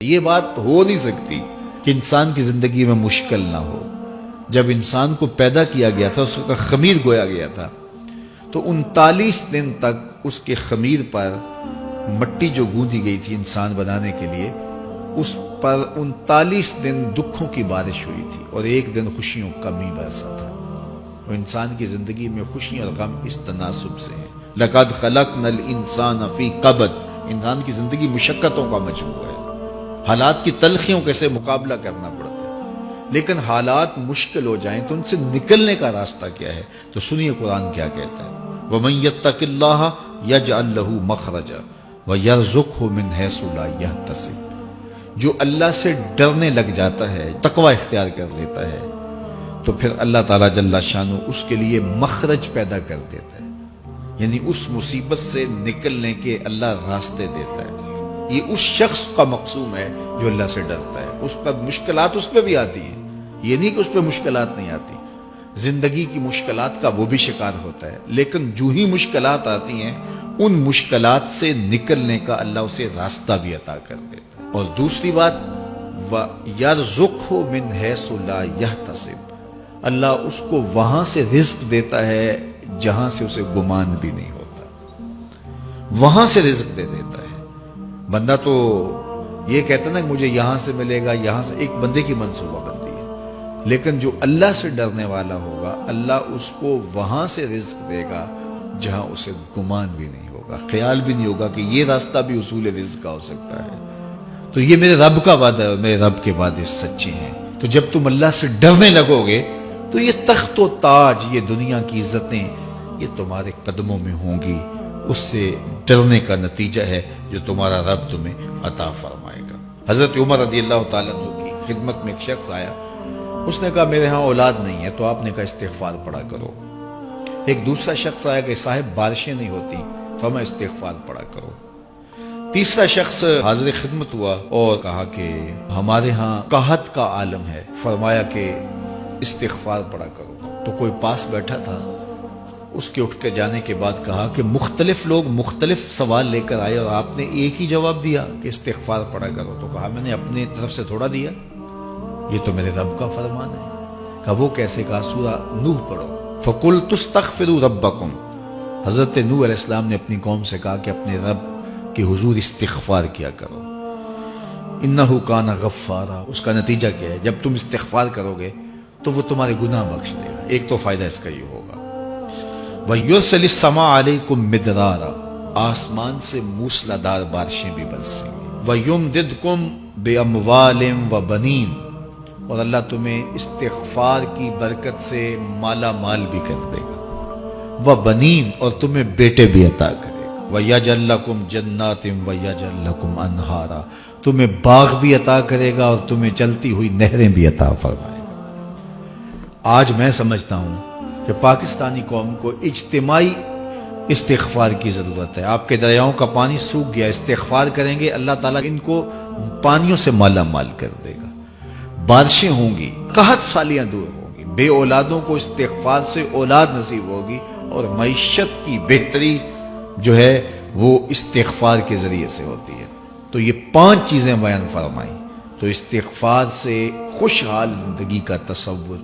یہ بات ہو نہیں سکتی کہ انسان کی زندگی میں مشکل نہ ہو۔ جب انسان کو پیدا کیا گیا تھا، اس کا خمیر گویا گیا تھا، تو 39 دن تک اس کے خمیر پر مٹی جو گوندی گئی تھی انسان بنانے کے لیے، اس پر 39 دن دکھوں کی بارش ہوئی تھی اور ایک دن خوشیوں کا می برسا تھا۔ اور انسان کی زندگی میں خوشی اور غم اس تناسب سے ہے۔ لَقَدْ خَلَقْنَا الْإِنسَانَ فِي قَبْضٍ، انسان کی زندگی مشقتوں کا مجموعہ ہے، حالات کی تلخیوں کے سے مقابلہ کرنا پڑتا ہے، لیکن حالات مشکل ہو جائیں تو ان سے نکلنے کا راستہ کیا ہے؟ تو سنیے قرآن کیا کہتا ہے، وَمَن يَتَّقِ اللَّهَ يَجْعَل لَّهُ مَخْرَجًا وَيَرْزُقْهُ مِنْ حَيْثُ لَا يَحْتَسِبُ۔ جو اللہ سے ڈرنے لگ جاتا ہے، تقوی اختیار کر لیتا ہے، تو پھر اللہ تعالیٰ جل شانہ اس کے لیے مخرج پیدا کر دیتا ہے، یعنی اس مصیبت سے نکلنے کے اللہ راستے دیتا ہے۔ یہ اس شخص کا مقصوم ہے جو اللہ سے ڈرتا ہے۔ اس پر مشکلات اس پہ بھی آتی ہیں، یہ نہیں کہ اس پہ مشکلات نہیں آتی، زندگی کی مشکلات کا وہ بھی شکار ہوتا ہے، لیکن جو ہی مشکلات آتی ہیں ان مشکلات سے نکلنے کا اللہ اسے راستہ بھی عطا کر دیتا ہے۔ اور دوسری بات، وَيَرْزُقْهُ مِنْ حَيْثُ لَا يَحْتَسِبُ، اللہ اس کو وہاں سے رزق دیتا ہے جہاں سے اسے گمان بھی نہیں ہوتا، وہاں سے رزق دے دیتا ہے۔ بندہ تو یہ کہتا نا کہ مجھے یہاں سے ملے گا، یہاں سے، ایک بندے کی منصوبہ بندی ہے، لیکن جو اللہ سے ڈرنے والا ہوگا اللہ اس کو وہاں سے رزق دے گا جہاں اسے گمان بھی نہیں ہوگا، خیال بھی نہیں ہوگا کہ یہ راستہ بھی حصول رزق کا ہو سکتا ہے۔ تو یہ میرے رب کا وعدہ ہے اور میرے رب کے وعدے سچے ہیں۔ تو جب تم اللہ سے ڈرنے لگو گے تو یہ تخت و تاج، یہ دنیا کی عزتیں، یہ تمہارے قدموں میں ہوں گی۔ اس سے ڈرنے کا نتیجہ ہے جو تمہارا رب تمہیں عطا فرمائے گا۔ حضرت عمر رضی اللہ تعالیٰ عنہ کی خدمت میں ایک شخص آیا، اس نے کہا میرے ہاں اولاد نہیں ہے، تو آپ نے کہا استغفار پڑھا کرو۔ ایک دوسرا شخص آیا کہ صاحب بارشیں نہیں ہوتی، فرمایا استغفار پڑھا کرو۔ تیسرا شخص حاضر خدمت ہوا اور کہا کہ ہمارے ہاں قحط کا عالم ہے، فرمایا کہ استغفار پڑھا کرو۔ تو کوئی پاس بیٹھا تھا، اس کے اٹھ کے جانے کے بعد کہا کہ مختلف لوگ مختلف سوال لے کر آئے اور آپ نے ایک ہی جواب دیا کہ استغفار پڑھا کرو۔ تو کہا میں نے اپنی طرف سے تھوڑا دیا، یہ تو میرے رب کا فرمان ہے۔ کہا وہ کیسے؟ کہا سورہ نوح پڑھو، فَقُلْتُ اسْتَغْفِرُوا رَبَّكُمْ۔ حضرت نوح علیہ السلام نے اپنی قوم سے کہا کہ اپنے رب کے حضور استغفار کیا کرو، اِنَّهُ كَانَ غَفَّارًا۔ اس کا نتیجہ کیا ہے؟ جب تم استغفار کرو گے تو وہ تمہارے گناہ بخش دے گا۔ ایک تو فائدہ اس کا یہ ہوگا، وَيُرْسِلِ السَّمَاءَ عَلَيْكُمْ مِدْرَارًا، آسمان سے موسلا دار بارشیں بھی برسیں گی، وَيُمْدِدْكُمْ بِأَمْوَالٍ وَبَنِينَ، اور اللہ تمہیں استغفار کی برکت سے مالا مال بھی کر دے گا، وَبَنِينَ، اور تمہیں بیٹے بھی عطا کرے گا، وَيَجْعَلْ لَكُمْ جَنَّاتٍ وَيَجْعَلْ لَكُمْ أَنْهَارًا، تمہیں باغ بھی عطا کرے گا اور تمہیں چلتی ہوئی نہریں بھی عطا فرمائے گا۔ آج میں سمجھتا ہوں کہ پاکستانی قوم کو اجتماعی استغفار کی ضرورت ہے۔ آپ کے دریاؤں کا پانی سوکھ گیا، استغفار کریں گے اللہ تعالیٰ ان کو پانیوں سے مالا مال کر دے گا، بارشیں ہوں گی، قحط سالیاں دور ہوں گی، بے اولادوں کو استغفار سے اولاد نصیب ہوگی، اور معیشت کی بہتری جو ہے وہ استغفار کے ذریعے سے ہوتی ہے۔ تو یہ 5 چیزیں بیان فرمائیں، تو استغفار سے خوشحال زندگی کا تصور